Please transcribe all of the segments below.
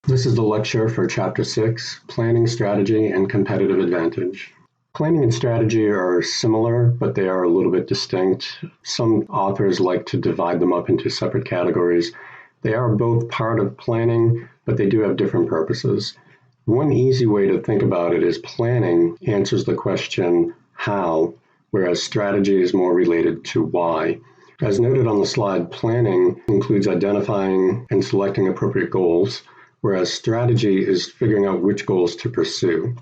This is the lecture for Chapter 6, Planning, Strategy, and Competitive Advantage. Planning and strategy are similar, but they are a little bit distinct. Some authors like to divide them up into separate categories. They are both part of planning, but they do have different purposes. One easy way to think about it is planning answers the question, how, whereas strategy is more related to why. As noted on the slide, planning includes identifying and selecting appropriate goals, whereas strategy is figuring out which goals to pursue.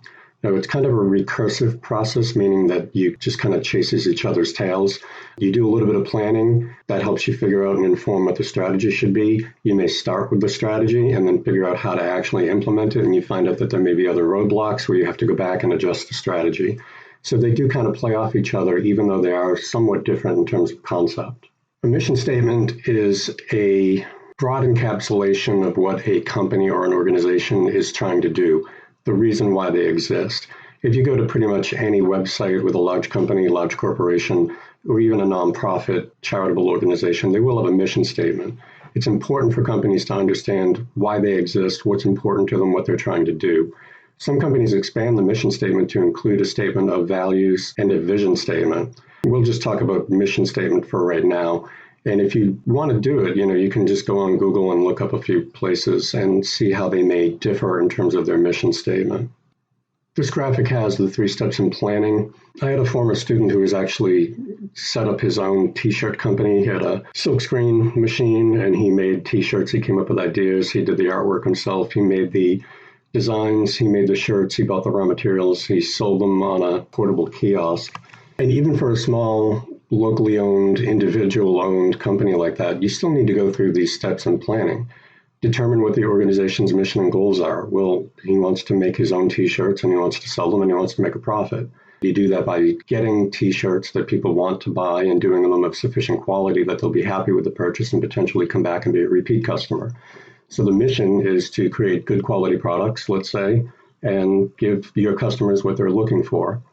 Now, it's kind of a recursive process, meaning that you just kind of chases each other's tails. You do a little bit of planning that helps you figure out and inform what the strategy should be. You may start with the strategy and then figure out how to actually implement it, and you find out that there may be other roadblocks where you have to go back and adjust the strategy. So they do kind of play off each other, even though they are somewhat different in terms of concept. A mission statement is a broad encapsulation of what a company or an organization is trying to do, the reason why they exist. If you go to pretty much any website with a large company, large corporation, or even a nonprofit charitable organization, they will have a mission statement. It's important for companies to understand why they exist, what's important to them, what they're trying to do. Some companies expand the mission statement to include a statement of values and a vision statement. We'll just talk about mission statement for right now. And if you want to do it, you can just go on Google and look up a few places and see how they may differ in terms of their mission statement. This graphic has the 3 steps in planning. I had a former student who was actually set up his own t-shirt company. He had a silkscreen machine and he made t-shirts. He came up with ideas. He did the artwork himself. He made the designs. He made the shirts. He bought the raw materials. He sold them on a portable kiosk. And even for a small locally owned, individual-owned company like that, you still need to go through these steps in planning. Determine what the organization's mission and goals are. Well, he wants to make his own t-shirts and he wants to sell them and he wants to make a profit. You do that by getting t-shirts that people want to buy and doing them of sufficient quality that they'll be happy with the purchase and potentially come back and be a repeat customer. So the mission is to create good quality products, let's say, and give your customers what they're looking for.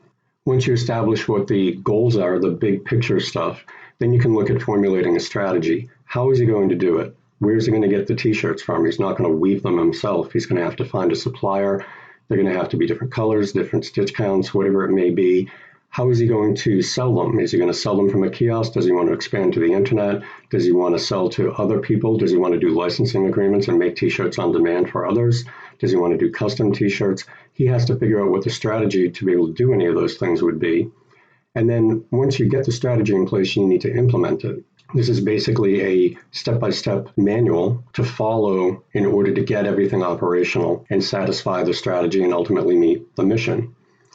Once you establish what the goals are, the big picture stuff, then you can look at formulating a strategy. How is he going to do it? Where is he going to get the t-shirts from? He's not going to weave them himself. He's going to have to find a supplier. They're going to have to be different colors, different stitch counts, whatever it may be. How is he going to sell them? Is he going to sell them from a kiosk? Does he want to expand to the internet? Does he want to sell to other people? Does he want to do licensing agreements and make t-shirts on demand for others? Does he want to do custom t-shirts? He has to figure out what the strategy to be able to do any of those things would be. And then once you get the strategy in place, you need to implement it. This is basically a step-by-step manual to follow in order to get everything operational and satisfy the strategy and ultimately meet the mission.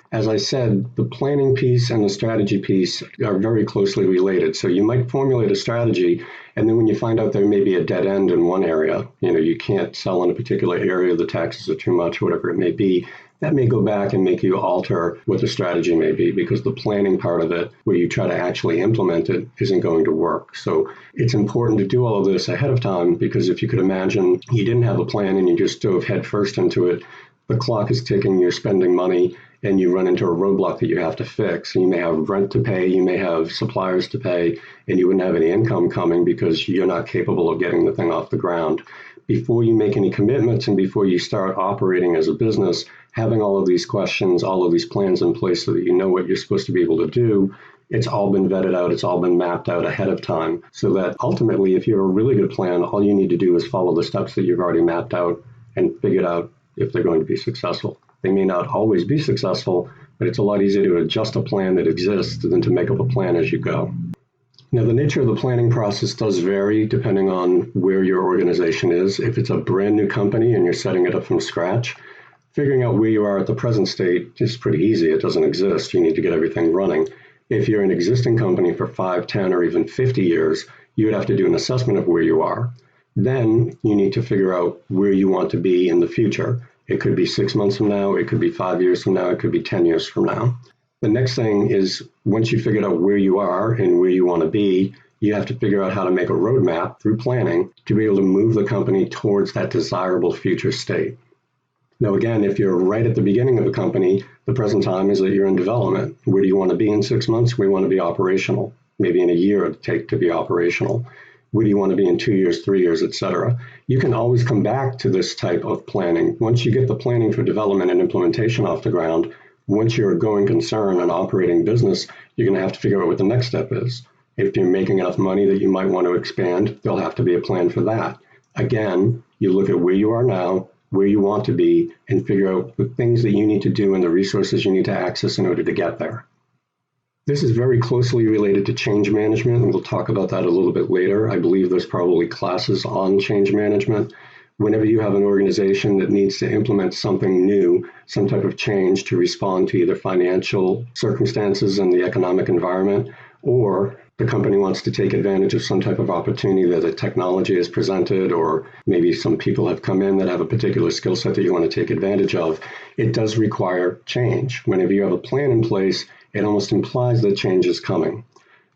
As I said, the planning piece and the strategy piece are very closely related. So you might formulate a strategy, and then when you find out there may be a dead end in one area, you can't sell in a particular area, the taxes are too much, whatever it may be, that may go back and make you alter what the strategy may be because the planning part of it, where you try to actually implement it, isn't going to work. So it's important to do all of this ahead of time because if you could imagine you didn't have a plan and you just dove headfirst into it, the clock is ticking, you're spending money, and you run into a roadblock that you have to fix. You may have rent to pay, you may have suppliers to pay, and you wouldn't have any income coming because you're not capable of getting the thing off the ground. Before you make any commitments and before you start operating as a business, having all of these questions, all of these plans in place so that you know what you're supposed to be able to do, it's all been vetted out, it's all been mapped out ahead of time, so that ultimately, if you have a really good plan, all you need to do is follow the steps that you've already mapped out and figured out if they're going to be successful. They may not always be successful, but it's a lot easier to adjust a plan that exists than to make up a plan as you go. Now, the nature of the planning process does vary depending on where your organization is. If it's a brand new company and you're setting it up from scratch, figuring out where you are at the present state is pretty easy. It doesn't exist. You need to get everything running. If you're an existing company for 5, 10, or even 50 years, you would have to do an assessment of where you are. Then you need to figure out where you want to be in the future. It could be 6 months from now, it could be 5 years from now, it could be 10 years from now. The next thing is once you figured out where you are and where you want to be, you have to figure out how to make a roadmap through planning to be able to move the company towards that desirable future state. Now, again, if you're right at the beginning of a company, the present time is that you're in development. Where do you want to be in 6 months? We want to be operational. Maybe in a year it would take to be operational. Where do you want to be in 2 years, 3 years, et cetera? You can always come back to this type of planning. Once you get the planning for development and implementation off the ground, once you're a going concern and operating business, you're going to have to figure out what the next step is. If you're making enough money that you might want to expand, there'll have to be a plan for that. Again, you look at where you are now, where you want to be, and figure out the things that you need to do and the resources you need to access in order to get there. This is very closely related to change management, and we'll talk about that a little bit later. I believe there's probably classes on change management. Whenever you have an organization that needs to implement something new, some type of change to respond to either financial circumstances in the economic environment, or the company wants to take advantage of some type of opportunity that a technology is presented, or maybe some people have come in that have a particular skill set that you want to take advantage of, it does require change. Whenever you have a plan in place, it almost implies that change is coming.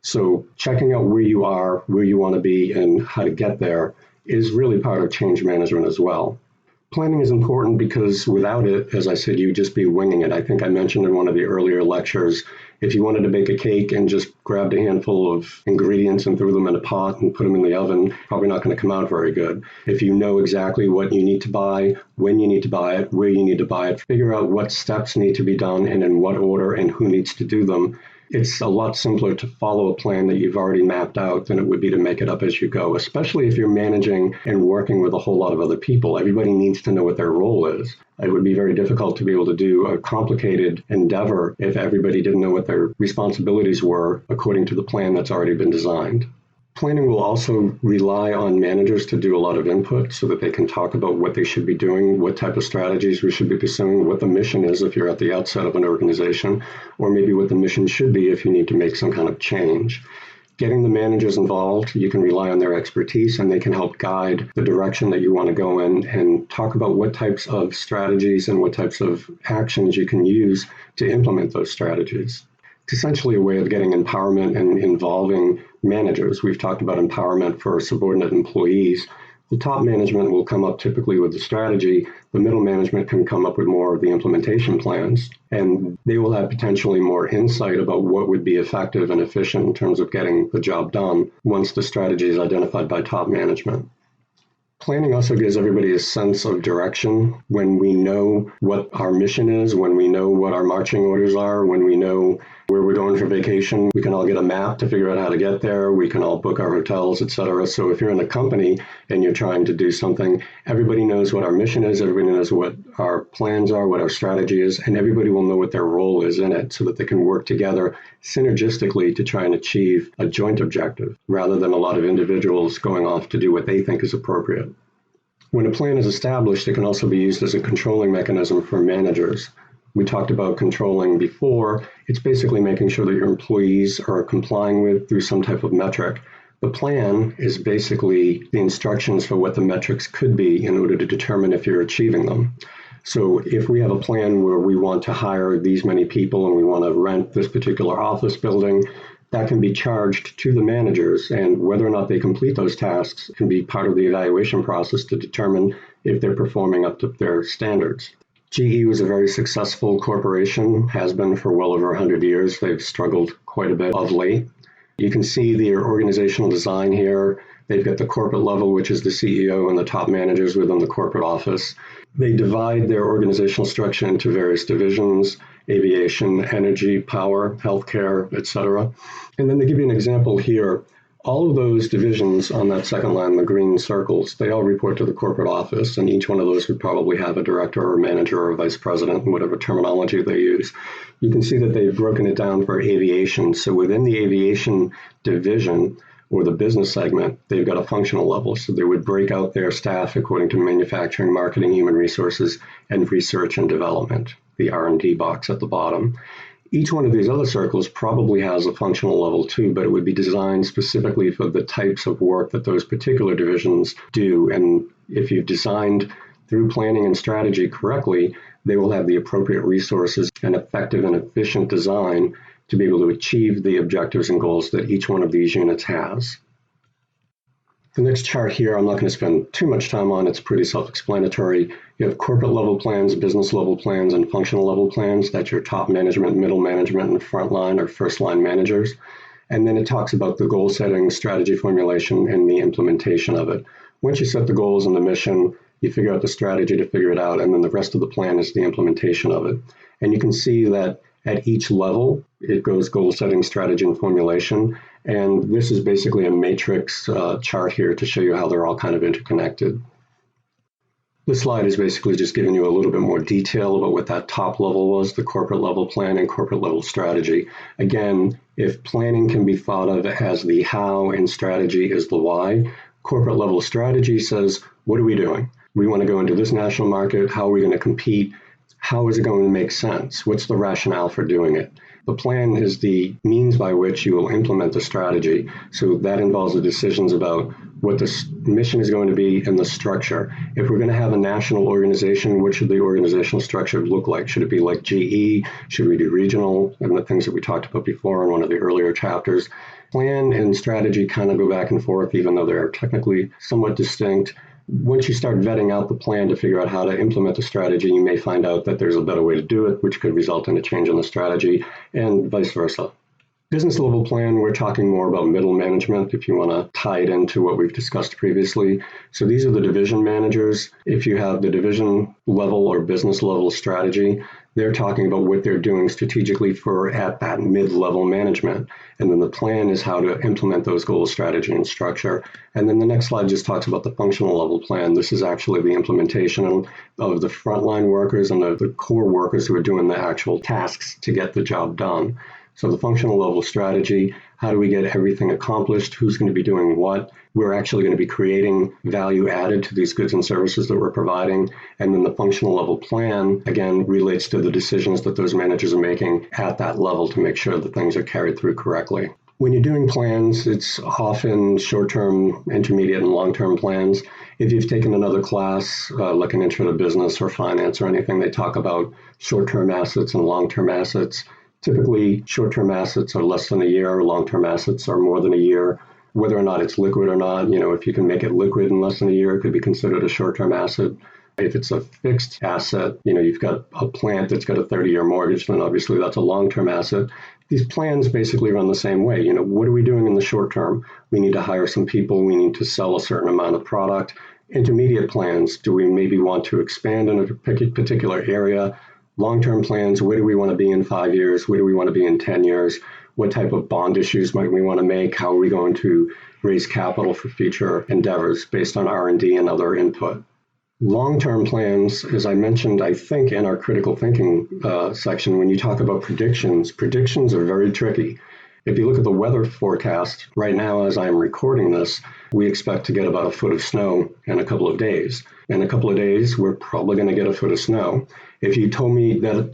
So checking out where you are, where you want to be, and how to get there is really part of change management as well. Planning is important because without it, as I said, you'd just be winging it. I think I mentioned in one of the earlier lectures, if you wanted to bake a cake and just grabbed a handful of ingredients and threw them in a pot and put them in the oven, probably not going to come out very good. If you know exactly what you need to buy, when you need to buy it, where you need to buy it, figure out what steps need to be done and in what order and who needs to do them, it's a lot simpler to follow a plan that you've already mapped out than it would be to make it up as you go, especially if you're managing and working with a whole lot of other people. Everybody needs to know what their role is. It would be very difficult to be able to do a complicated endeavor if everybody didn't know what their responsibilities were according to the plan that's already been designed. Planning will also rely on managers to do a lot of input so that they can talk about what they should be doing, what type of strategies we should be pursuing, what the mission is if you're at the outset of an organization, or maybe what the mission should be if you need to make some kind of change. Getting the managers involved, you can rely on their expertise and they can help guide the direction that you want to go in and talk about what types of strategies and what types of actions you can use to implement those strategies. It's essentially a way of getting empowerment and involving managers. We've talked about empowerment for subordinate employees. The top management will come up typically with the strategy. The middle management can come up with more of the implementation plans, and they will have potentially more insight about what would be effective and efficient in terms of getting the job done once the strategy is identified by top management. Planning also gives everybody a sense of direction. When we know what our mission is, when we know what our marching orders are, when we know where we're going for vacation, we can all get a map to figure out how to get there. We can all book our hotels, etc. So if you're in a company and you're trying to do something, everybody knows what our mission is, everybody knows what our plans are, what our strategy is, and everybody will know what their role is in it so that they can work together synergistically to try and achieve a joint objective rather than a lot of individuals going off to do what they think is appropriate. When a plan is established, it can also be used as a controlling mechanism for managers. We talked about controlling before. It's basically making sure that your employees are complying with through some type of metric. The plan is basically the instructions for what the metrics could be in order to determine if you're achieving them. So if we have a plan where we want to hire these many people and we want to rent this particular office building, that can be charged to the managers, and whether or not they complete those tasks can be part of the evaluation process to determine if they're performing up to their standards. GE was a very successful corporation, has been for well over 100 years. They've struggled quite a bit of late. You can see their organizational design here. They've got the corporate level, which is the CEO and the top managers within the corporate office. They divide their organizational structure into various divisions: aviation, energy, power, healthcare, etc. And then they give you an example here. All of those divisions on that second line, the green circles, they all report to the corporate office, and each one of those would probably have a director or manager or vice president, whatever terminology they use. You can see that they've broken it down for aviation. So within the aviation division or the business segment, they've got a functional level. So they would break out their staff according to manufacturing, marketing, human resources, and research and development, the R&D box at the bottom. Each one of these other circles probably has a functional level too, but it would be designed specifically for the types of work that those particular divisions do. And if you've designed through planning and strategy correctly, they will have the appropriate resources and effective and efficient design to be able to achieve the objectives and goals that each one of these units has. The next chart here, I'm not going to spend too much time on. It's pretty self-explanatory. You have corporate level plans, business level plans, and functional level plans. That's your top management, middle management, and frontline or first line managers. And then it talks about the goal setting, strategy formulation, and the implementation of it. Once you set the goals and the mission, you figure out the strategy to figure it out, and then the rest of the plan is the implementation of it. And you can see that at each level, it goes goal setting, strategy, and formulation. And this is basically a matrix chart here to show you how they're all kind of interconnected. This slide is basically just giving you a little bit more detail about what that top level was, the corporate level plan and corporate level strategy. Again, if planning can be thought of as the how and strategy is the why, corporate level strategy says, what are we doing? We want to go into this national market. How are we going to compete? How is it going to make sense? What's the rationale for doing it? The plan is the means by which you will implement the strategy. So that involves the decisions about what the mission is going to be and the structure. If we're going to have a national organization, what should the organizational structure look like? Should it be like GE? Should we do regional? And the things that we talked about before in one of the earlier chapters. Plan and strategy kind of go back and forth, even though they're technically somewhat distinct. Once you start vetting out the plan to figure out how to implement the strategy, you may find out that there's a better way to do it, which could result in a change in the strategy, and vice versa. Business level plan, we're talking more about middle management if you want to tie it into what we've discussed previously. So these are the division managers. If you have the division level or business level strategy, they're talking about what they're doing strategically for at that mid-level management. And then the plan is how to implement those goals, strategy, and structure. And then the next slide just talks about the functional level plan. This is actually the implementation of the frontline workers and the core workers who are doing the actual tasks to get the job done. So the functional level strategy, how do we get everything accomplished? Who's going to be doing what? We're actually going to be creating value added to these goods and services that we're providing. And then the functional level plan, again, relates to the decisions that those managers are making at that level to make sure that things are carried through correctly. When you're doing plans, it's often short-term, intermediate, and long-term plans. If you've taken another class, like an intro to business or finance or anything, they talk about short-term assets and long-term assets. Typically, short-term assets are less than a year, long-term assets are more than a year. Whether or not it's liquid or not, if you can make it liquid in less than a year, it could be considered a short-term asset. If it's a fixed asset, you've got a plant that's got a 30-year mortgage, then obviously that's a long-term asset. These plans basically run the same way. What are we doing in the short term? We need to hire some people. We need to sell a certain amount of product. Intermediate plans, do we maybe want to expand in a particular area? Long-term plans, where do we want to be in 5 years? Where do we want to be in 10 years? What type of bond issues might we want to make? How are we going to raise capital for future endeavors based on R&D and other input? Long-term plans, as I mentioned, I think in our critical thinking section, when you talk about predictions are very tricky. If you look at the weather forecast, right now as I'm recording this, we expect to get about a foot of snow in a couple of days. In a couple of days, we're probably going to get a foot of snow. If you told me that,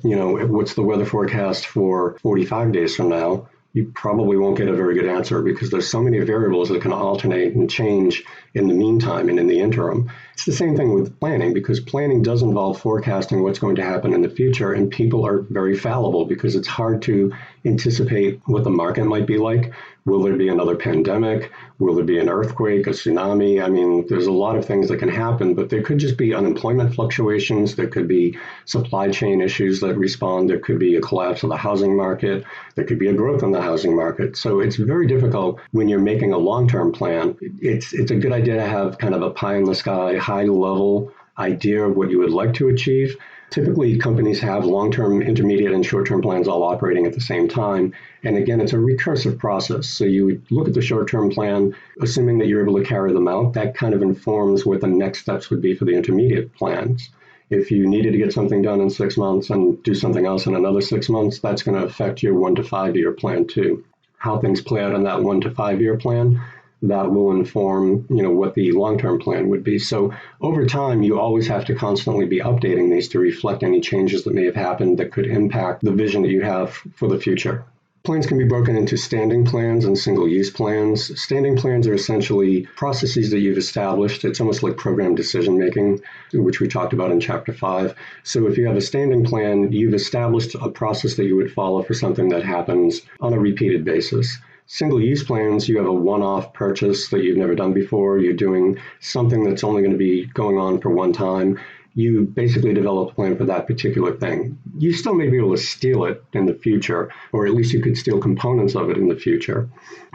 what's the weather forecast for 45 days from now, you probably won't get a very good answer because there's so many variables that can alternate and change in the meantime and in the interim. It's the same thing with planning because planning does involve forecasting what's going to happen in the future, and people are very fallible because it's hard to anticipate what the market might be like. Will there be another pandemic? Will there be an earthquake, a tsunami? I mean, there's a lot of things that can happen, but there could just be unemployment fluctuations. There could be supply chain issues that respond. There could be a collapse of the housing market. There could be a growth in the housing market. So it's very difficult when you're making a long-term plan. It's a good idea to have kind of a pie in the sky, high-level idea of what you would like to achieve. Typically, companies have long-term, intermediate, and short-term plans all operating at the same time. And again, it's a recursive process. So you would look at the short-term plan, assuming that you're able to carry them out. That kind of informs what the next steps would be for the intermediate plans. If you needed to get something done in 6 months and do something else in another 6 months, that's going to affect your 1 to 5 year plan too. How things play out in that 1 to 5 year plan, that will inform, what the long-term plan would be. So over time, you always have to constantly be updating these to reflect any changes that may have happened that could impact the vision that you have for the future. Plans can be broken into standing plans and single-use plans. Standing plans are essentially processes that you've established. It's almost like program decision-making, which we talked about in Chapter 5. So if you have a standing plan, you've established a process that you would follow for something that happens on a repeated basis. Single-use plans, you have a one-off purchase that you've never done before. You're doing something that's only going to be going on for one time. you basically develop a plan for that particular thing. You still may be able to steal it in the future, or at least you could steal components of it in the future.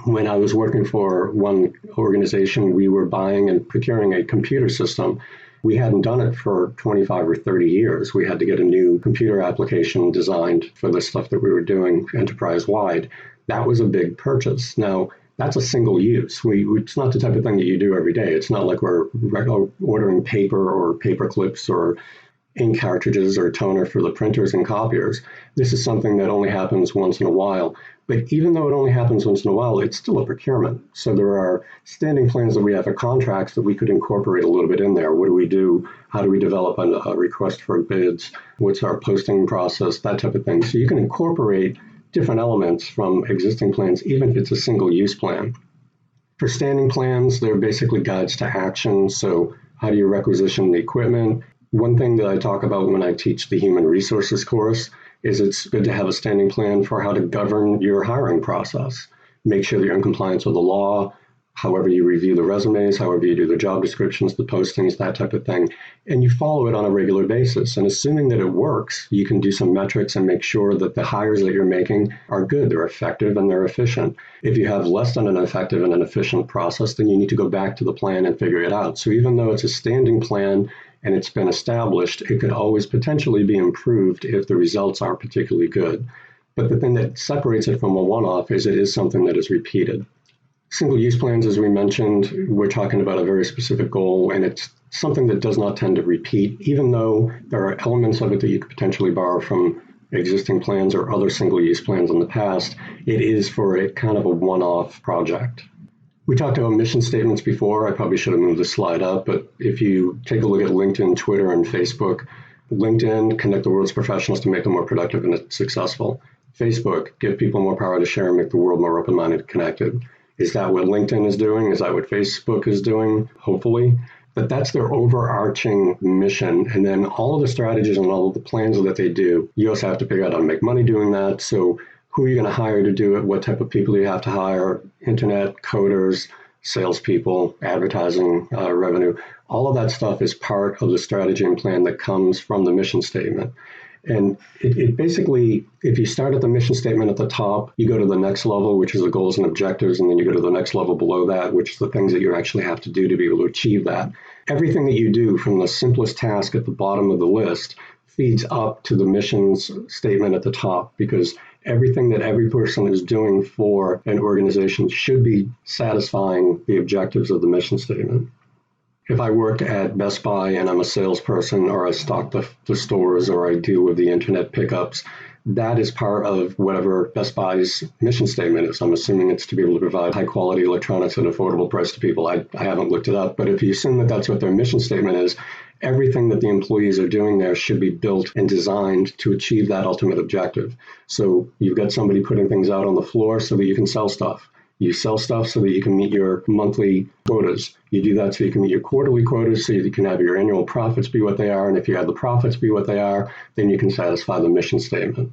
When I was working for one organization, we were buying and procuring a computer system. We hadn't done it for 25 or 30 years. We had to get a new computer application designed for the stuff that we were doing enterprise-wide. That was a big purchase. Now, that's a single use. It's not the type of thing that you do every day. It's not like we're ordering paper or paper clips or ink cartridges or toner for the printers and copiers. This is something that only happens once in a while. But even though it only happens once in a while, it's still a procurement. So there are standing plans that we have for contracts that we could incorporate a little bit in there. What do we do? How do we develop a request for bids? What's our posting process? That type of thing. So you can incorporate different elements from existing plans, even if it's a single-use plan. For standing plans, they're basically guides to action. So how do you requisition the equipment? One thing that I talk about when I teach the human resources course is it's good to have a standing plan for how to govern your hiring process. Make sure that you're in compliance with the law, however you review the resumes, however you do the job descriptions, the postings, that type of thing. And you follow it on a regular basis. And assuming that it works, you can do some metrics and make sure that the hires that you're making are good, they're effective, and they're efficient. If you have less than an effective and an efficient process, then you need to go back to the plan and figure it out. So even though it's a standing plan and it's been established, it could always potentially be improved if the results aren't particularly good. But the thing that separates it from a one-off is it is something that is repeated. Single-use plans, as we mentioned, we're talking about a very specific goal, and it's something that does not tend to repeat, even though there are elements of it that you could potentially borrow from existing plans or other single-use plans in the past. It is for a kind of a one-off project. We talked about mission statements before. I probably should have moved the slide up, but if you take a look at LinkedIn, Twitter, and Facebook, LinkedIn, connect the world's professionals to make them more productive and successful. Facebook, give people more power to share and make the world more open-minded and connected. Is that what LinkedIn is doing? Is that what Facebook is doing? Hopefully. But that's their overarching mission. And then all of the strategies and all of the plans that they do, you also have to figure out how to make money doing that. So who are you going to hire to do it? What type of people do you have to hire? Internet, coders, salespeople, advertising, revenue. All of that stuff is part of the strategy and plan that comes from the mission statement. And it basically, if you start at the mission statement at the top, you go to the next level, which is the goals and objectives, and then you go to the next level below that, which is the things that you actually have to do to be able to achieve that. Everything that you do from the simplest task at the bottom of the list feeds up to the missions statement at the top, because everything that every person is doing for an organization should be satisfying the objectives of the mission statement. If I work at Best Buy and I'm a salesperson, or I stock the stores, or I deal with the internet pickups, that is part of whatever Best Buy's mission statement is. I'm assuming it's to be able to provide high quality electronics at an affordable price to people. I haven't looked it up, but if you assume that that's what their mission statement is, everything that the employees are doing there should be built and designed to achieve that ultimate objective. So you've got somebody putting things out on the floor so that you can sell stuff. You sell stuff so that you can meet your monthly quotas. You do that so you can meet your quarterly quotas, so you can have your annual profits be what they are. And if you have the profits be what they are, then you can satisfy the mission statement.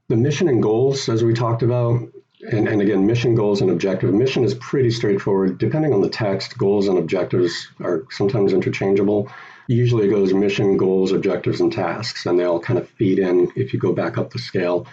The mission and goals, as we talked about, and again, mission, goals, and objective. Mission is pretty straightforward. Depending on the text, goals and objectives are sometimes interchangeable. Usually it goes mission, goals, objectives, and tasks, and they all kind of feed in if you go back up the scale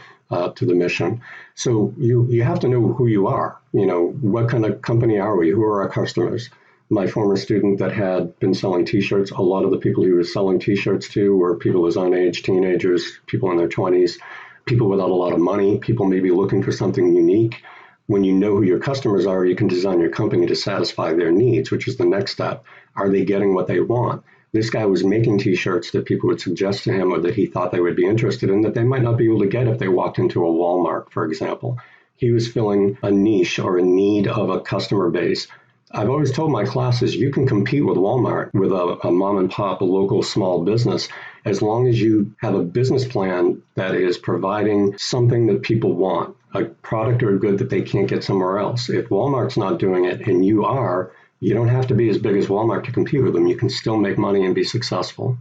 to the mission. So you have to know who you are. You know, what kind of company are we? Who are our customers? My former student that had been selling T-shirts, a lot of the people he was selling T-shirts to were people his own age, teenagers, people in their 20s, people without a lot of money, people maybe looking for something unique. When you know who your customers are, you can design your company to satisfy their needs, which is the next step. Are they getting what they want? This guy was making T-shirts that people would suggest to him, or that he thought they would be interested in, that they might not be able to get if they walked into a Walmart, for example. He was filling a niche or a need of a customer base. I've always told my classes, you can compete with Walmart, with a mom and pop, a local small business, as long as you have a business plan that is providing something that people want, a product or a good that they can't get somewhere else. If Walmart's not doing it and you are, you don't have to be as big as Walmart to compete with them. You can still make money and be successful.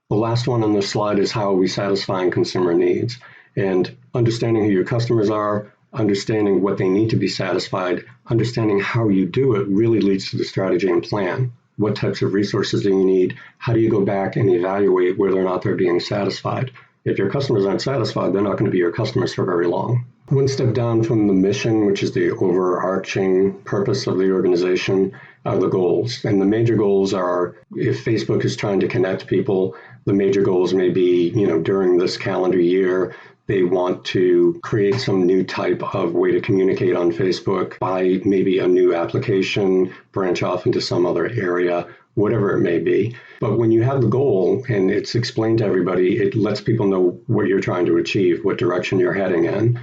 The last one on this slide is how are we satisfying consumer needs, and understanding who your customers are, understanding what they need to be satisfied, understanding how you do it really leads to the strategy and plan. What types of resources do you need? How do you go back and evaluate whether or not they're being satisfied? If your customers aren't satisfied, they're not going to be your customers for very long. One step down from the mission, which is the overarching purpose of the organization, are the goals. And the major goals are, if Facebook is trying to connect people, the major goals may be, during this calendar year, they want to create some new type of way to communicate on Facebook, buy maybe a new application, branch off into some other area, whatever it may be. But when you have the goal and it's explained to everybody, it lets people know what you're trying to achieve, what direction you're heading in.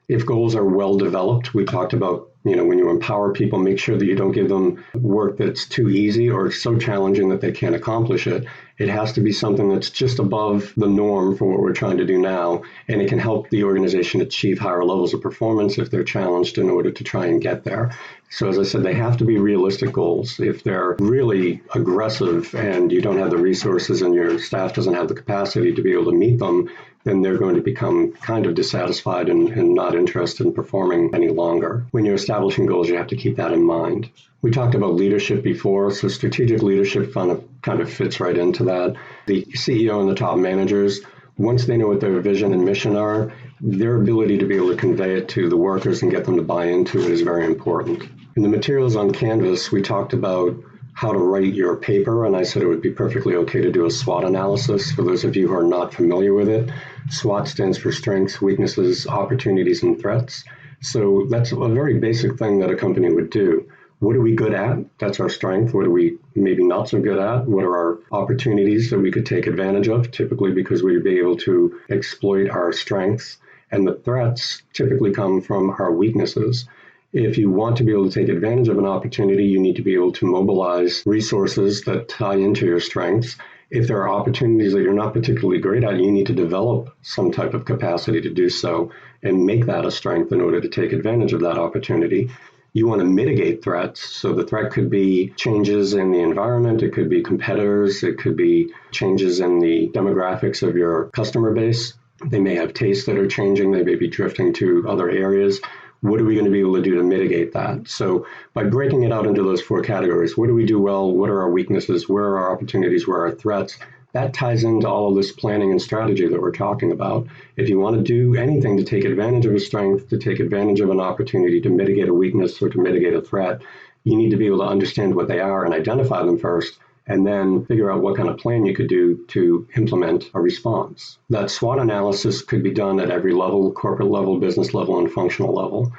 If goals are well developed, we talked about, when you empower people, make sure that you don't give them work that's too easy or so challenging that they can't accomplish it. It has to be something that's just above the norm for what we're trying to do now, and it can help the organization achieve higher levels of performance if they're challenged in order to try and get there. So as I said, they have to be realistic goals. If they're really aggressive and you don't have the resources and your staff doesn't have the capacity to be able to meet them, then they're going to become kind of dissatisfied and not interested in performing any longer. When you're establishing goals, you have to keep that in mind. We talked about leadership before, so strategic leadership kind of fits right into that. The CEO and the top managers, once they know what their vision and mission are, their ability to be able to convey it to the workers and get them to buy into it is very important. In the materials on Canvas, we talked about how to write your paper, and I said it would be perfectly okay to do a SWOT analysis. For those of you who are not familiar with it, SWOT stands for strengths, weaknesses, opportunities, and threats. So that's a very basic thing that a company would do. What are we good at? That's our strength. What are we maybe not so good at? What are our opportunities that we could take advantage of, typically because we'd be able to exploit our strengths? And the threats typically come from our weaknesses. If you want to be able to take advantage of an opportunity, you need to be able to mobilize resources that tie into your strengths. If there are opportunities that you're not particularly great at, you need to develop some type of capacity to do so and make that a strength in order to take advantage of that opportunity. You want to mitigate threats. So the threat could be changes in the environment. It could be competitors. It could be changes in the demographics of your customer base. They may have tastes that are changing. They may be drifting to other areas. What are we going to be able to do to mitigate that? So by breaking it out into those four categories, what do we do well? What are our weaknesses? Where are our opportunities? Where are our threats? That ties into all of this planning and strategy that we're talking about. If you want to do anything to take advantage of a strength, to take advantage of an opportunity, to mitigate a weakness or to mitigate a threat, you need to be able to understand what they are and identify them first, and then figure out what kind of plan you could do to implement a response. That SWOT analysis could be done at every level, corporate level, business level, and functional level.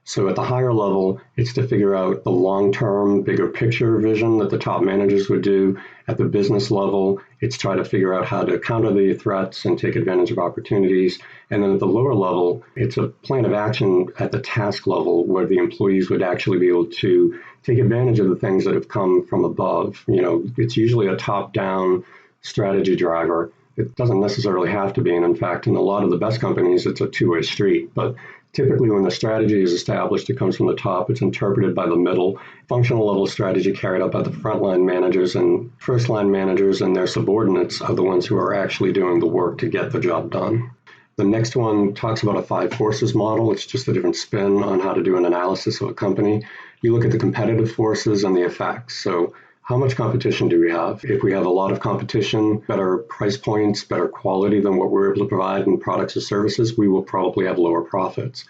So at the higher level, it's to figure out the long-term, bigger picture vision that the top managers would do. At the business level, it's try to figure out how to counter the threats and take advantage of opportunities. And then at the lower level, it's a plan of action at the task level where the employees would actually be able to take advantage of the things that have come from above. It's usually a top-down strategy driver. It doesn't necessarily have to be. And in fact, in a lot of the best companies, it's a two-way street. But typically, when the strategy is established, it comes from the top. It's interpreted by the middle. Functional level strategy carried out by the frontline managers, and first-line managers and their subordinates are the ones who are actually doing the work to get the job done. The next one talks about a 5 forces model. It's just a different spin on how to do an analysis of a company. You look at the competitive forces and the effects. So how much competition do we have? If we have a lot of competition, better price points, better quality than what we're able to provide in products or services, we will probably have lower profits.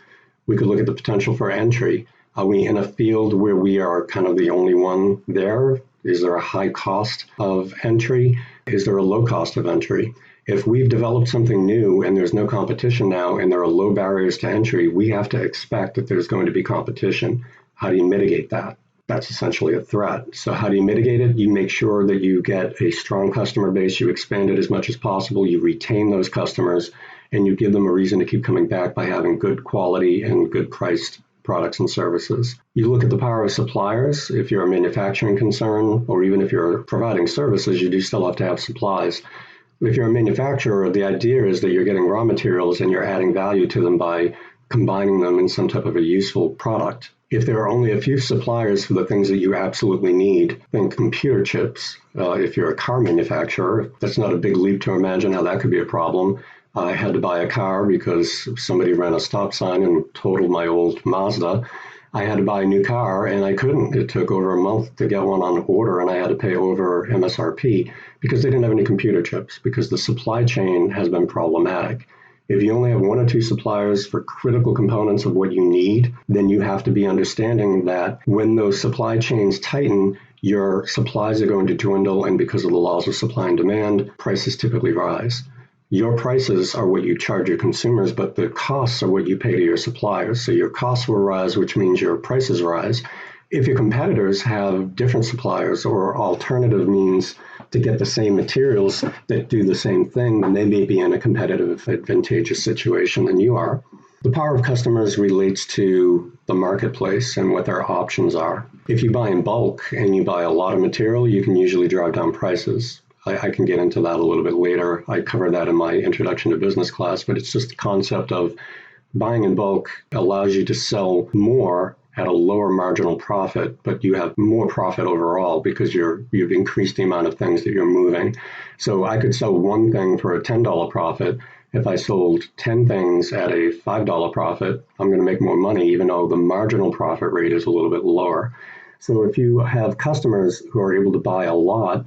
We could look at the potential for entry. Are we in a field where we are kind of the only one there? Is there a high cost of entry? Is there a low cost of entry? If we've developed something new and there's no competition now and there are low barriers to entry, we have to expect that there's going to be competition. How do you mitigate that? That's essentially a threat. So how do you mitigate it? You make sure that you get a strong customer base, you expand it as much as possible, you retain those customers, and you give them a reason to keep coming back by having good quality and good priced products and services. You look at the power of suppliers. If you're a manufacturing concern, or even if you're providing services, you do still have to have supplies. If you're a manufacturer, the idea is that you're getting raw materials and you're adding value to them by combining them in some type of a useful product. If there are only a few suppliers for the things that you absolutely need, think computer chips. If you're a car manufacturer, that's not a big leap to imagine how that could be a problem. I had to buy a car because somebody ran a stop sign and totaled my old Mazda. I had to buy a new car and I couldn't. It took over a month to get one on order and I had to pay over MSRP because they didn't have any computer chips, because the supply chain has been problematic. If you only have one or two suppliers for critical components of what you need, then you have to be understanding that when those supply chains tighten, your supplies are going to dwindle, and because of the laws of supply and demand, prices typically rise. Your prices are what you charge your consumers, but the costs are what you pay to your suppliers. So your costs will rise, which means your prices rise. If your competitors have different suppliers or alternative means to get the same materials that do the same thing, then they may be in a competitive advantageous situation than you are. The power of customers relates to the marketplace and what their options are. If you buy in bulk and you buy a lot of material, you can usually drive down prices. I can get into that a little bit later. I covered that in my introduction to business class, but it's just the concept of buying in bulk allows you to sell more at a lower marginal profit, but you have more profit overall because you've increased the amount of things that you're moving. So I could sell one thing for a $10 profit. If I sold 10 things at a $5 profit, I'm going to make more money, even though the marginal profit rate is a little bit lower. So if you have customers who are able to buy a lot,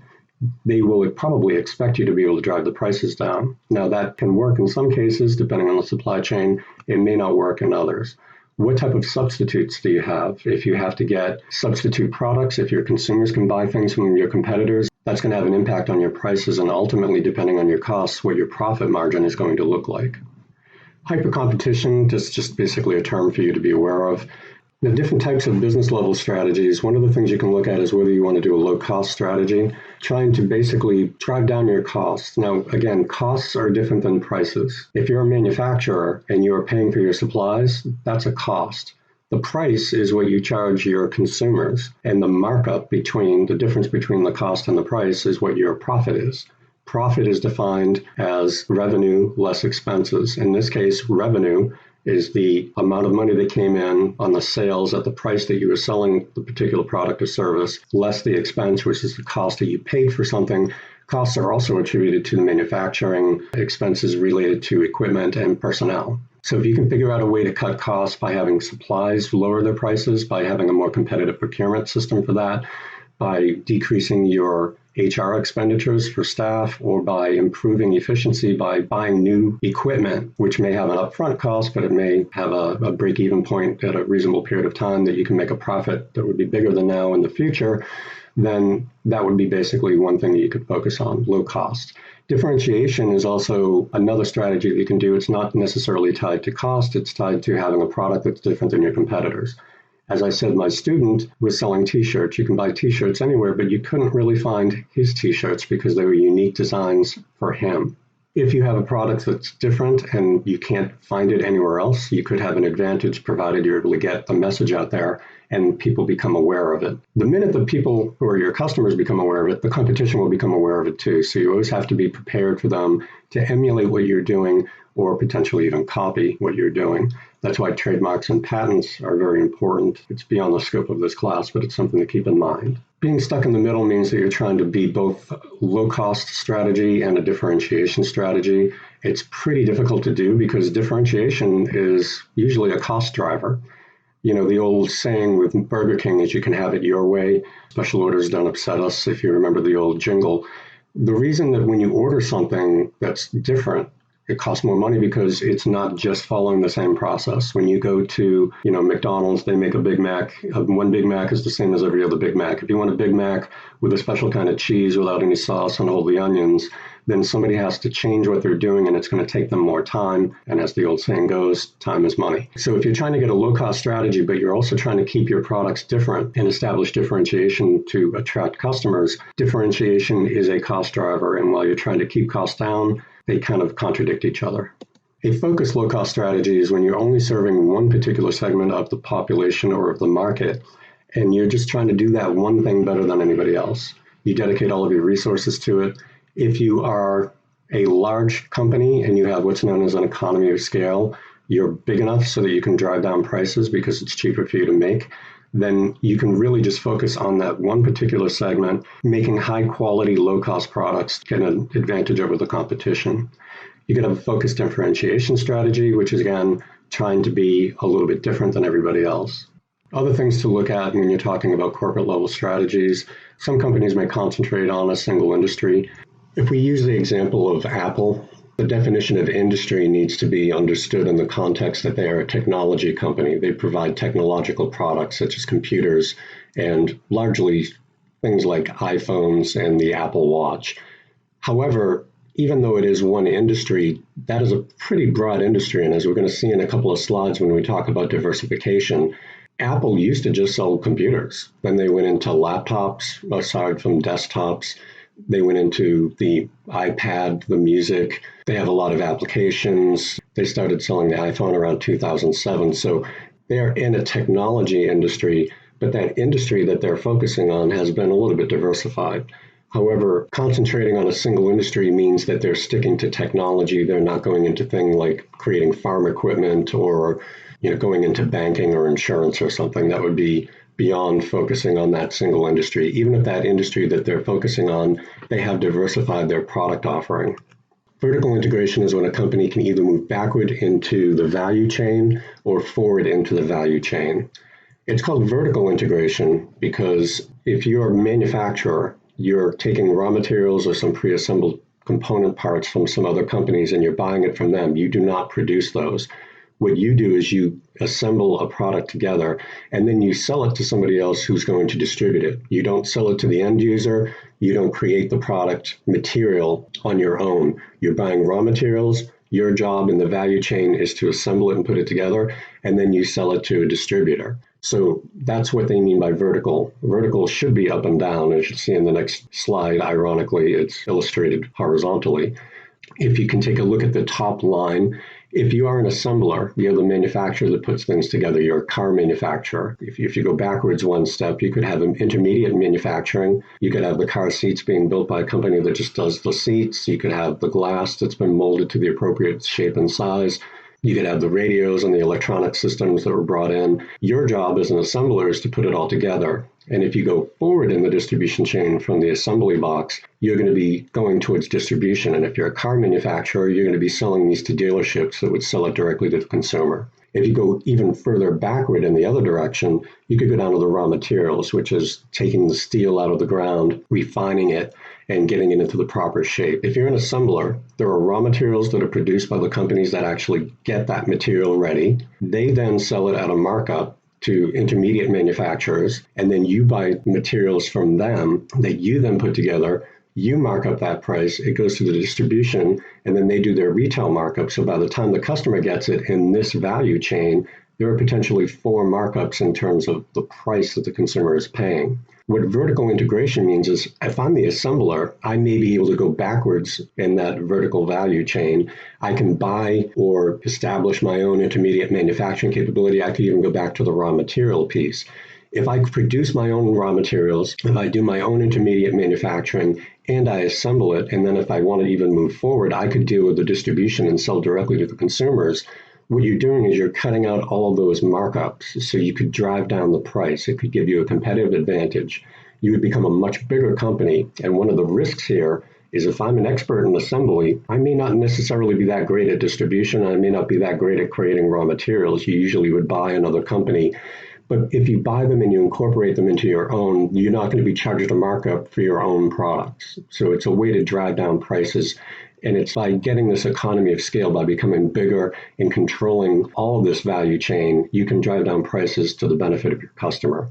they will probably expect you to be able to drive the prices down. Now, that can work in some cases, depending on the supply chain. It may not work in others. What type of substitutes do you have? If you have to get substitute products, if your consumers can buy things from your competitors, that's going to have an impact on your prices, and ultimately, depending on your costs, what your profit margin is going to look like. Hypercompetition is just basically a term for you to be aware of. The different types of business level strategies, one of the things you can look at is whether you want to do a low cost strategy, trying to basically drive down your costs. Now, again, costs are different than prices. If you're a manufacturer and you're paying for your supplies, that's a cost. The price is what you charge your consumers, and the markup between the difference between the cost and the price is what your profit is. Profit is defined as revenue less expenses. In this case, revenue is the amount of money that came in on the sales at the price that you were selling the particular product or service, less the expense, which is the cost that you paid for something. Costs are also attributed to the manufacturing expenses related to equipment and personnel. So if you can figure out a way to cut costs by having supplies lower their prices, by having a more competitive procurement system for that, by decreasing your HR expenditures for staff, or by improving efficiency by buying new equipment, which may have an upfront cost, but it may have a break-even point at a reasonable period of time that you can make a profit that would be bigger than now in the future, then that would be basically one thing that you could focus on, low cost. Differentiation is also another strategy that you can do. It's not necessarily tied to cost. It's tied to having a product that's different than your competitors. As I said, my student was selling t-shirts. You can buy t-shirts anywhere, but you couldn't really find his t-shirts because they were unique designs for him. If you have a product that's different and you can't find it anywhere else, you could have an advantage provided you're able to get the message out there and people become aware of it. The minute the people who are your customers become aware of it, the competition will become aware of it too. So you always have to be prepared for them to emulate what you're doing or potentially even copy what you're doing. That's why trademarks and patents are very important. It's beyond the scope of this class, but it's something to keep in mind. Being stuck in the middle means that you're trying to be both low-cost strategy and a differentiation strategy. It's pretty difficult to do because differentiation is usually a cost driver. You know, the old saying with Burger King is you can have it your way. Special orders don't upset us, if you remember the old jingle. The reason that when you order something that's different, it costs more money because it's not just following the same process. When you go to, McDonald's, they make a Big Mac. One Big Mac is the same as every other Big Mac. If you want a Big Mac with a special kind of cheese without any sauce and all the onions, then somebody has to change what they're doing and it's going to take them more time. And as the old saying goes, time is money. So if you're trying to get a low-cost strategy, but you're also trying to keep your products different and establish differentiation to attract customers, differentiation is a cost driver. And while you're trying to keep costs down, they kind of contradict each other. A focused low-cost strategy is when you're only serving one particular segment of the population or of the market, and you're just trying to do that one thing better than anybody else. You dedicate all of your resources to it. If you are a large company and you have what's known as an economy of scale, you're big enough so that you can drive down prices because it's cheaper for you to make, then you can really just focus on that one particular segment, making high-quality, low-cost products, get an advantage over the competition. You can have a focused differentiation strategy, which is, again, trying to be a little bit different than everybody else. Other things to look at when you're talking about corporate level strategies, some companies may concentrate on a single industry. If we use the example of Apple, the definition of industry needs to be understood in the context that they are a technology company. They provide technological products such as computers and largely things like iPhones and the Apple Watch. However, even though it is one industry, that is a pretty broad industry. And as we're going to see in a couple of slides when we talk about diversification, Apple used to just sell computers. Then they went into laptops, aside from desktops. They went into the iPad, the music. They have a lot of applications. They started selling the iPhone around 2007. So they're in a technology industry, but that industry that they're focusing on has been a little bit diversified. However, concentrating on a single industry means that they're sticking to technology. They're not going into things like creating farm equipment or going into banking or insurance or something that would be beyond focusing on that single industry. Even if that industry that they're focusing on, they have diversified their product offering. Vertical integration is when a company can either move backward into the value chain or forward into the value chain. It's called vertical integration because if you're a manufacturer, you're taking raw materials or some pre-assembled component parts from some other companies and you're buying it from them. You do not produce those. What you do is you assemble a product together and then you sell it to somebody else who's going to distribute it. You don't sell it to the end user. You don't create the product material on your own. You're buying raw materials. Your job in the value chain is to assemble it and put it together, and then you sell it to a distributor. So that's what they mean by vertical. Vertical should be up and down. As you see in the next slide, ironically, it's illustrated horizontally. If you can take a look at the top line, if you are an assembler, you're the manufacturer that puts things together. You're a car manufacturer. If you go backwards one step, you could have an intermediate manufacturing. You could have the car seats being built by a company that just does the seats. You could have the glass that's been molded to the appropriate shape and size. You could have the radios and the electronic systems that were brought in. Your job as an assembler is to put it all together. And if you go forward in the distribution chain from the assembly box, you're going to be going towards distribution. And if you're a car manufacturer, you're going to be selling these to dealerships that would sell it directly to the consumer. If you go even further backward in the other direction, you could go down to the raw materials, which is taking the steel out of the ground, refining it, and getting it into the proper shape. If you're an assembler, there are raw materials that are produced by the companies that actually get that material ready. They then sell it at a markup to intermediate manufacturers, and then you buy materials from them that you then put together. You mark up that price, it goes to the distribution, and then they do their retail markup. So by the time the customer gets it in this value chain, there are potentially 4 markups in terms of the price that the consumer is paying. What vertical integration means is if I'm the assembler, I may be able to go backwards in that vertical value chain. I can buy or establish my own intermediate manufacturing capability. I could even go back to the raw material piece. If I produce my own raw materials, if I do my own intermediate manufacturing and I assemble it, and then if I want to even move forward, I could deal with the distribution and sell directly to the consumers. What you're doing is you're cutting out all of those markups so you could drive down the price. It could give you a competitive advantage. You would become a much bigger company. And one of the risks here is if I'm an expert in assembly, I may not necessarily be that great at distribution. I may not be that great at creating raw materials. You usually would buy another company. But if you buy them and you incorporate them into your own, you're not going to be charged a markup for your own products. So it's a way to drive down prices. And it's by getting this economy of scale, by becoming bigger and controlling all of this value chain, you can drive down prices to the benefit of your customer.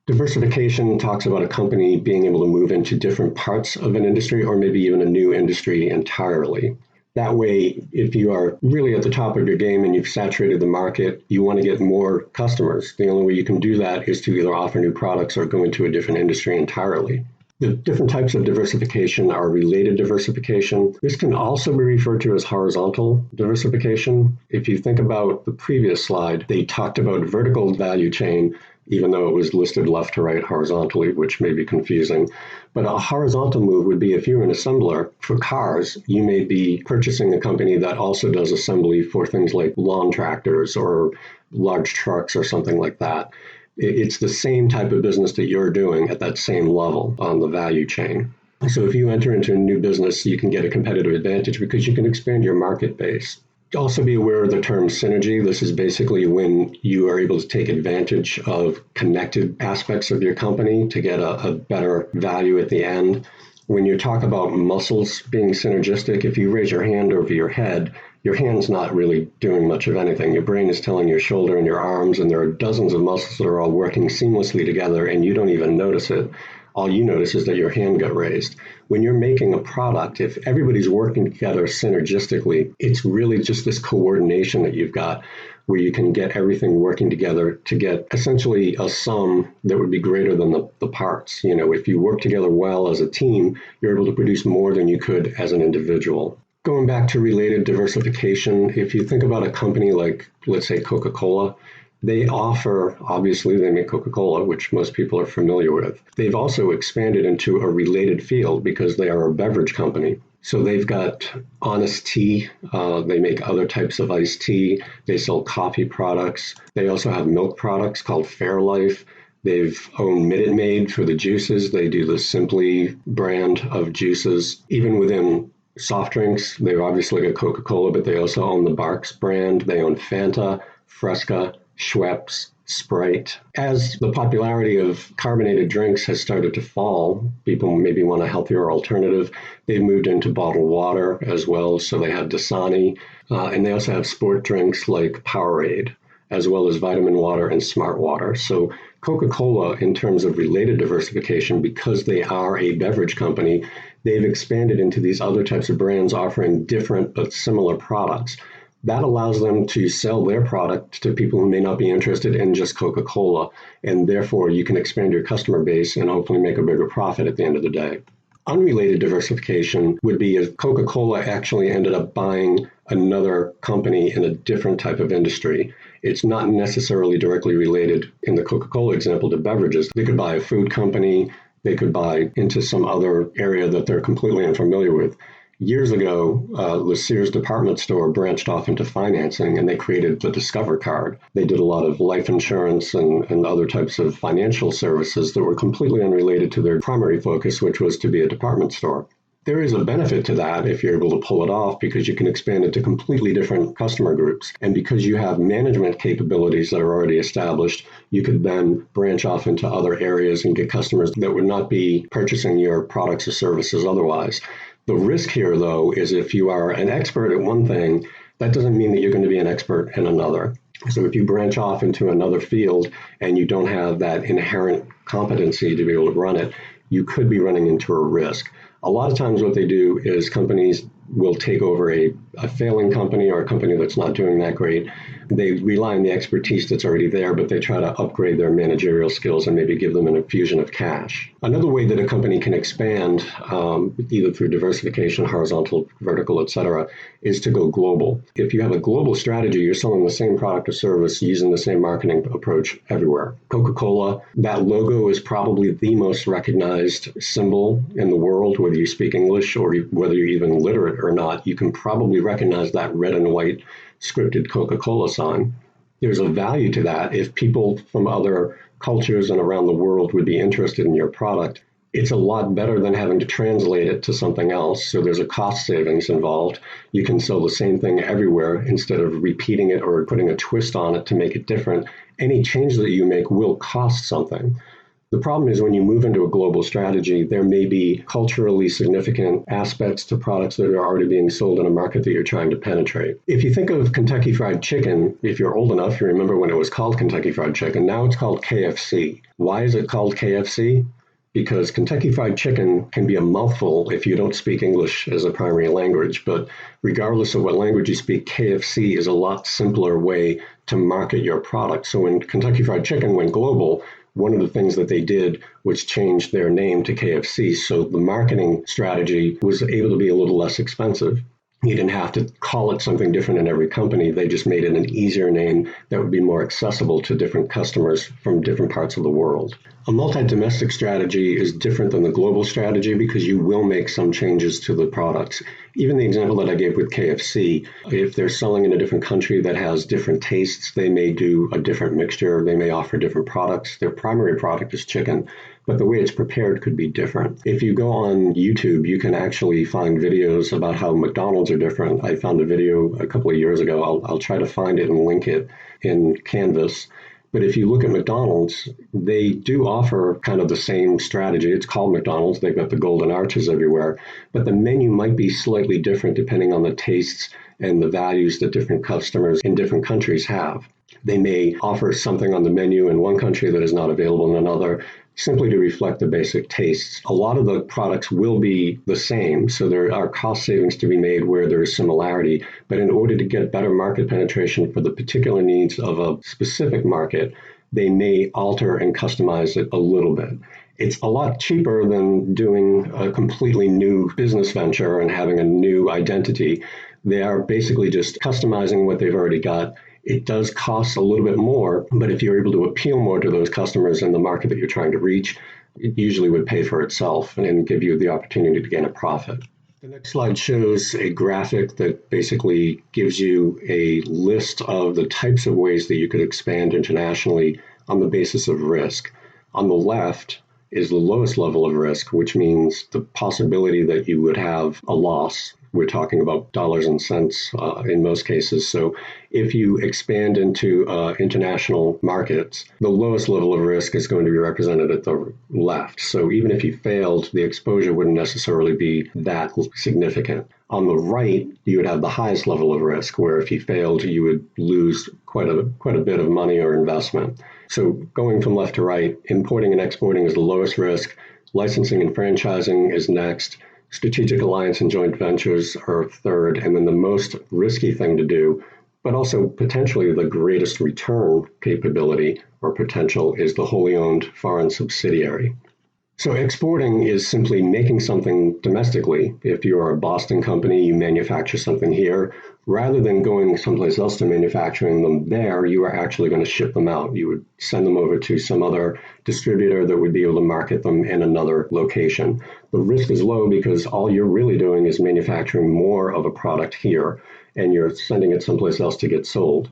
Diversification talks about a company being able to move into different parts of an industry or maybe even a new industry entirely. That way, if you are really at the top of your game and you've saturated the market, you want to get more customers. The only way you can do that is to either offer new products or go into a different industry entirely. The different types of diversification are related diversification. This can also be referred to as horizontal diversification. If you think about the previous slide, they talked about vertical value chain, even though it was listed left to right horizontally, which may be confusing. But a horizontal move would be if you're an assembler for cars, you may be purchasing a company that also does assembly for things like lawn tractors or large trucks or something like that. It's the same type of business that you're doing at that same level on the value chain. So if you enter into a new business, you can get a competitive advantage because you can expand your market base. Also be aware of the term synergy. This is basically when you are able to take advantage of connected aspects of your company to get a better value at the end. When you talk about muscles being synergistic, if you raise your hand over your head, your hand's not really doing much of anything. Your brain is telling your shoulder and your arms, and there are dozens of muscles that are all working seamlessly together, and you don't even notice it. All you notice is that your hand got raised. When you're making a product, if everybody's working together synergistically, it's really just this coordination that you've got where you can get everything working together to get essentially a sum that would be greater than the parts. If you work together well as a team, you're able to produce more than you could as an individual. Going back to related diversification, if you think about a company like, let's say, Coca-Cola, they make Coca-Cola, which most people are familiar with. They've also expanded into a related field because they are a beverage company. So they've got Honest Tea. They make other types of iced tea. They sell coffee products. They also have milk products called Fairlife. They've owned Minute Maid for the juices. They do the Simply brand of juices. Even within soft drinks, they've obviously got Coca-Cola, but they also own the Barq's brand. They own Fanta, Fresca, Schweppes, Sprite. As the popularity of carbonated drinks has started to fall, people maybe want a healthier alternative. They've moved into bottled water as well, so they have Dasani, and they also have sport drinks like Powerade, as well as vitamin water and smart water. So Coca-Cola, in terms of related diversification, because they are a beverage company, they've expanded into these other types of brands offering different but similar products. That allows them to sell their product to people who may not be interested in just Coca-Cola, and therefore you can expand your customer base and hopefully make a bigger profit at the end of the day. Unrelated diversification would be if Coca-Cola actually ended up buying another company in a different type of industry. It's not necessarily directly related, in the Coca-Cola example, to beverages. They could buy a food company, they could buy into some other area that they're completely unfamiliar with. Years ago, the Sears department store branched off into financing, and they created the Discover card. They did a lot of life insurance and other types of financial services that were completely unrelated to their primary focus, which was to be a department store. There is a benefit to that if you're able to pull it off, because you can expand into completely different customer groups. And because you have management capabilities that are already established, you could then branch off into other areas and get customers that would not be purchasing your products or services otherwise. The risk here, though, is if you are an expert at one thing, that doesn't mean that you're going to be an expert in another. So if you branch off into another field and you don't have that inherent competency to be able to run it, you could be running into a risk. A lot of times what they do is companies will take over a failing company or a company that's not doing that great. They rely on the expertise that's already there, but they try to upgrade their managerial skills and maybe give them an infusion of cash. Another way that a company can expand, either through diversification, horizontal, vertical, etc., is to go global. If you have a global strategy, you're selling the same product or service using the same marketing approach everywhere. Coca-Cola, that logo is probably the most recognized symbol in the world, whether you speak English or whether you're even literate or not. You can probably recognize that red and white scripted Coca-Cola sign. There's a value to that. If people from other cultures and around the world would be interested in your product, it's a lot better than having to translate it to something else. So there's a cost savings involved. You can sell the same thing everywhere instead of repeating it or putting a twist on it to make it different. Any change that you make will cost something. The problem is when you move into a global strategy, there may be culturally significant aspects to products that are already being sold in a market that you're trying to penetrate. If you think of Kentucky Fried Chicken, if you're old enough, you remember when it was called Kentucky Fried Chicken. Now it's called KFC. Why is it called KFC? Because Kentucky Fried Chicken can be a mouthful if you don't speak English as a primary language. But regardless of what language you speak, KFC is a lot simpler way to market your product. So when Kentucky Fried Chicken went global, one of the things that they did was change their name to KFC. So the marketing strategy was able to be a little less expensive. You didn't have to call it something different in every company. They just made it an easier name that would be more accessible to different customers from different parts of the world. A multi-domestic strategy is different than the global strategy because you will make some changes to the products. Even the example that I gave with KFC, if they're selling in a different country that has different tastes, they may do a different mixture. They may offer different products. Their primary product is chicken, but the way it's prepared could be different. If you go on YouTube, you can actually find videos about how McDonald's are different. I found a video a couple of years ago. I'll try to find it and link it in Canvas. But if you look at McDonald's, they do offer kind of the same strategy. It's called McDonald's. They've got the golden arches everywhere. But the menu might be slightly different depending on the tastes and the values that different customers in different countries have. They may offer something on the menu in one country that is not available in another, simply to reflect the basic tastes. A lot of the products will be the same, so there are cost savings to be made where there is similarity, but in order to get better market penetration for the particular needs of a specific market, they may alter and customize it a little bit. It's a lot cheaper than doing a completely new business venture and having a new identity. They are basically just customizing what they've already got. It does cost a little bit more, but if you're able to appeal more to those customers in the market that you're trying to reach, it usually would pay for itself and give you the opportunity to gain a profit. The next slide shows a graphic that basically gives you a list of the types of ways that you could expand internationally on the basis of risk. On the left is the lowest level of risk, which means the possibility that you would have a loss. We're talking about dollars and cents in most cases. So if you expand into international markets, the lowest level of risk is going to be represented at the left. So even if you failed, the exposure wouldn't necessarily be that significant. On the right, you would have the highest level of risk, where if you failed, you would lose quite a bit of money or investment. So going from left to right, importing and exporting is the lowest risk. Licensing and franchising is next. Strategic alliance and joint ventures are third, and then the most risky thing to do, but also potentially the greatest return capability or potential, is the wholly owned foreign subsidiary. So exporting is simply making something domestically. If you're a Boston company, you manufacture something here. Rather than going someplace else to manufacturing them there, you are actually going to ship them out. You would send them over to some other distributor that would be able to market them in another location. The risk is low because all you're really doing is manufacturing more of a product here, and you're sending it someplace else to get sold.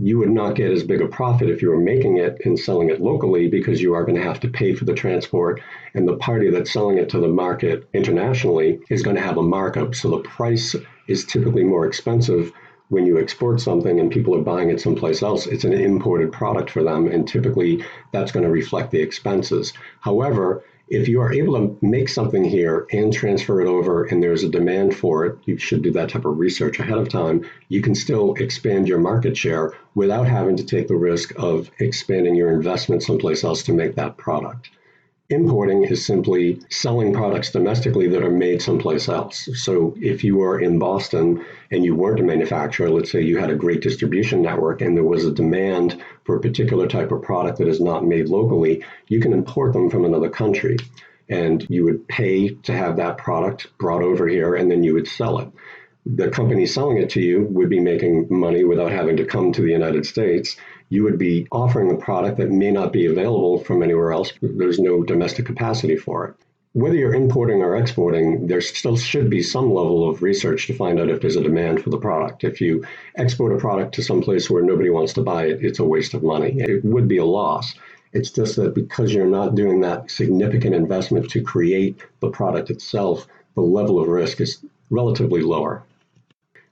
You would not get as big a profit if you were making it and selling it locally, because you are going to have to pay for the transport, and the party that's selling it to the market internationally is going to have a markup. So the price is typically more expensive when you export something and people are buying it someplace else. It's an imported product for them, and typically that's going to reflect the expenses. However, if you are able to make something here and transfer it over and there's a demand for it, you should do that type of research ahead of time. You can still expand your market share without having to take the risk of expanding your investment someplace else to make that product. Importing is simply selling products domestically that are made someplace else. So if you were in Boston and you weren't a manufacturer, let's say you had a great distribution network and there was a demand for a particular type of product that is not made locally, you can import them from another country. And you would pay to have that product brought over here, and then you would sell it. The company selling it to you would be making money without having to come to the United States. You would be offering a product that may not be available from anywhere else. There's no domestic capacity for it. Whether you're importing or exporting, there still should be some level of research to find out if there's a demand for the product. If you export a product to some place where nobody wants to buy it, it's a waste of money. It would be a loss. It's just that because you're not doing that significant investment to create the product itself, the level of risk is relatively lower.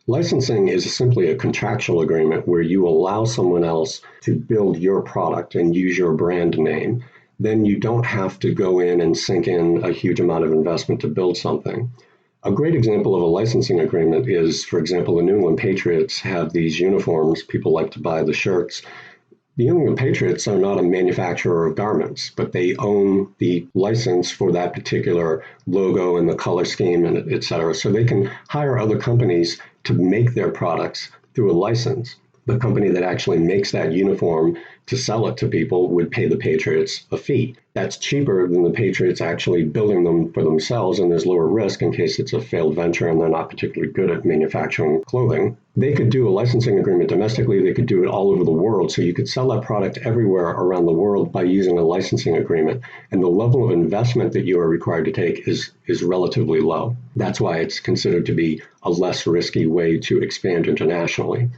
Licensing is simply a contractual agreement where you allow someone else to build your product and use your brand name. Then you don't have to go in and sink in a huge amount of investment to build something. A great example of a licensing agreement is, for example, the New England Patriots have these uniforms. People like to buy the shirts. The New England Patriots are not a manufacturer of garments, but they own the license for that particular logo and the color scheme, and et cetera. So they can hire other companies to make their products through a license. The company that actually makes that uniform to sell it to people would pay the Patriots a fee. That's cheaper than the Patriots actually building them for themselves, and there's lower risk in case it's a failed venture and they're not particularly good at manufacturing clothing. They could do a licensing agreement domestically. They could do it all over the world. So you could sell that product everywhere around the world by using a licensing agreement. And the level of investment that you are required to take is relatively low. That's why it's considered to be a less risky way to expand internationally.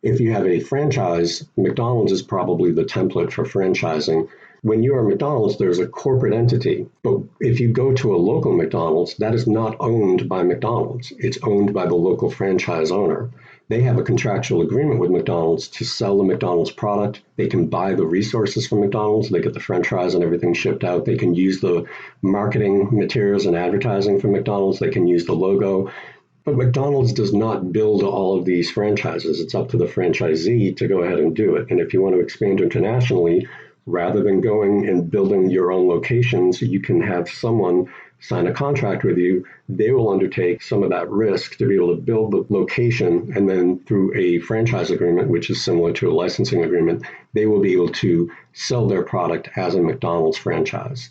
If you have a franchise, McDonald's is probably the template for franchising. When you are McDonald's, there's a corporate entity. But if you go to a local McDonald's, that is not owned by McDonald's. It's owned by the local franchise owner. They have a contractual agreement with McDonald's to sell the McDonald's product. They can buy the resources from McDonald's. They get the french fries and everything shipped out. They can use the marketing materials and advertising from McDonald's. They can use the logo. But McDonald's does not build all of these franchises. It's up to the franchisee to go ahead and do it. And if you want to expand internationally, rather than going and building your own locations, you can have someone sign a contract with you. They will undertake some of that risk to be able to build the location, and then through a franchise agreement, which is similar to a licensing agreement, they will be able to sell their product as a McDonald's franchise.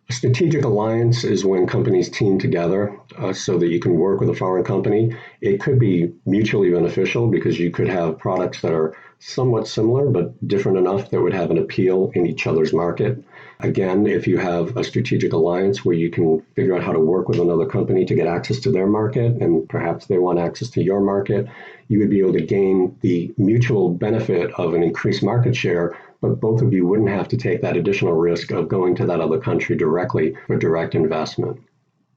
A strategic alliance is when companies team together so that you can work with a foreign company. It could be mutually beneficial because you could have products that are somewhat similar but different enough that would have an appeal in each other's market. Again, if you have a strategic alliance where you can figure out how to work with another company to get access to their market, and perhaps they want access to your market, you would be able to gain the mutual benefit of an increased market share, but both of you wouldn't have to take that additional risk of going to that other country directly for direct investment.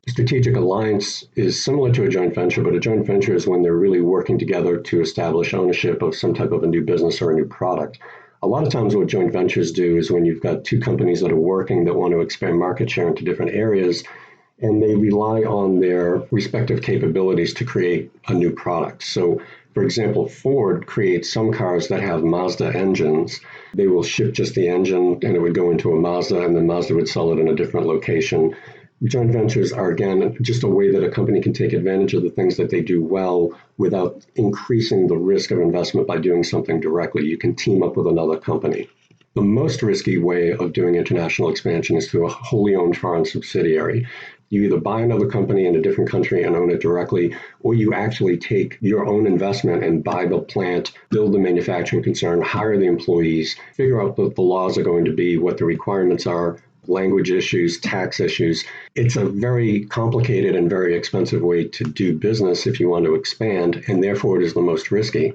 Strategic alliance is similar to a joint venture, but a joint venture is when they're really working together to establish ownership of some type of a new business or a new product. A lot of times what joint ventures do is when you've got two companies that are working that want to expand market share into different areas, and they rely on their respective capabilities to create a new product. So, for example, Ford creates some cars that have Mazda engines. They will ship just the engine and it would go into a Mazda, and then Mazda would sell it in a different location. Joint ventures are, again, just a way that a company can take advantage of the things that they do well without increasing the risk of investment by doing something directly. You can team up with another company. The most risky way of doing international expansion is through a wholly owned foreign subsidiary. You either buy another company in a different country and own it directly, or you actually take your own investment and buy the plant, build the manufacturing concern, hire the employees, figure out what the laws are going to be, what the requirements are, language issues, tax issues. It's a very complicated and very expensive way to do business if you want to expand, and therefore it is the most risky.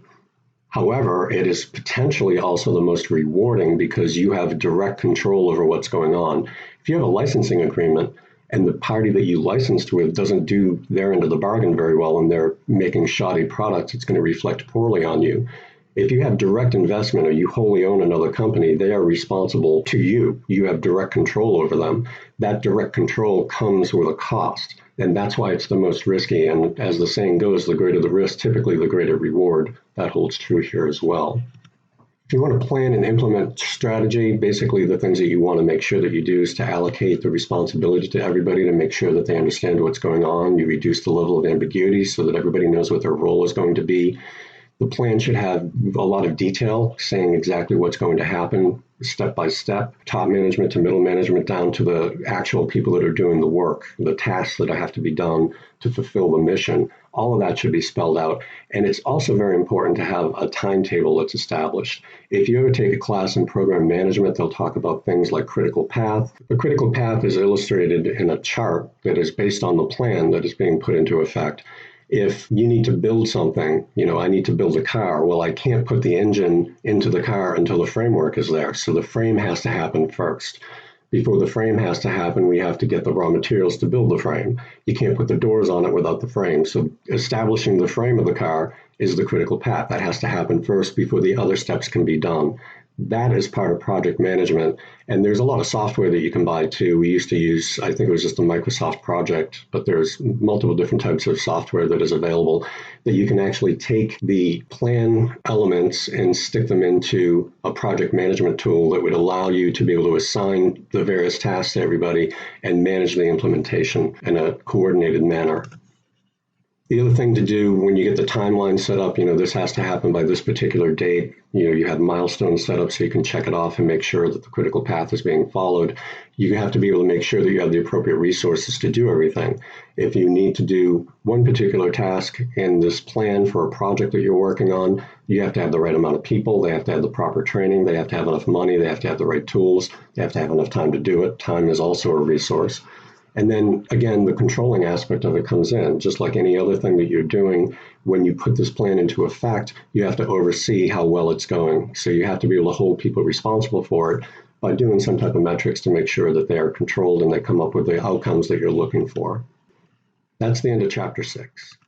However, it is potentially also the most rewarding because you have direct control over what's going on. If you have a licensing agreement and the party that you licensed with doesn't do their end of the bargain very well and they're making shoddy products, it's going to reflect poorly on you. If you have direct investment or you wholly own another company, they are responsible to you. You have direct control over them. That direct control comes with a cost, and that's why it's the most risky. And as the saying goes, the greater the risk, typically the greater reward. That holds true here as well. If you want to plan and implement strategy, basically the things that you want to make sure that you do is to allocate the responsibility to everybody to make sure that they understand what's going on. You reduce the level of ambiguity so that everybody knows what their role is going to be. The plan should have a lot of detail saying exactly what's going to happen step by step, top management to middle management down to the actual people that are doing the work, the tasks that have to be done to fulfill the mission. All of that should be spelled out. And it's also very important to have a timetable that's established. If you ever take a class in program management, they'll talk about things like critical path. The critical path is illustrated in a chart that is based on the plan that is being put into effect. If you need to build something, I need to build a car. Well, I can't put the engine into the car until the framework is there. So the frame has to happen first. Before the frame has to happen, we have to get the raw materials to build the frame. You can't put the doors on it without the frame. So establishing the frame of the car is the critical path. That has to happen first before the other steps can be done. That is part of project management. And there's a lot of software that you can buy too. We used to use, I think it was just a Microsoft project, but there's multiple different types of software that is available that you can actually take the plan elements and stick them into a project management tool that would allow you to be able to assign the various tasks to everybody and manage the implementation in a coordinated manner. The other thing to do when you get the timeline set up, this has to happen by this particular date. You have milestones set up so you can check it off and make sure that the critical path is being followed. You have to be able to make sure that you have the appropriate resources to do everything. If you need to do one particular task in this plan for a project that you're working on, you have to have the right amount of people. They have to have the proper training. They have to have enough money. They have to have the right tools. They have to have enough time to do it. Time is also a resource. And then, again, the controlling aspect of it comes in. Just like any other thing that you're doing, when you put this plan into effect, you have to oversee how well it's going. So you have to be able to hold people responsible for it. by doing some type of metrics to make sure that they are controlled and they come up with the outcomes that you're looking for. That's the end of chapter 6.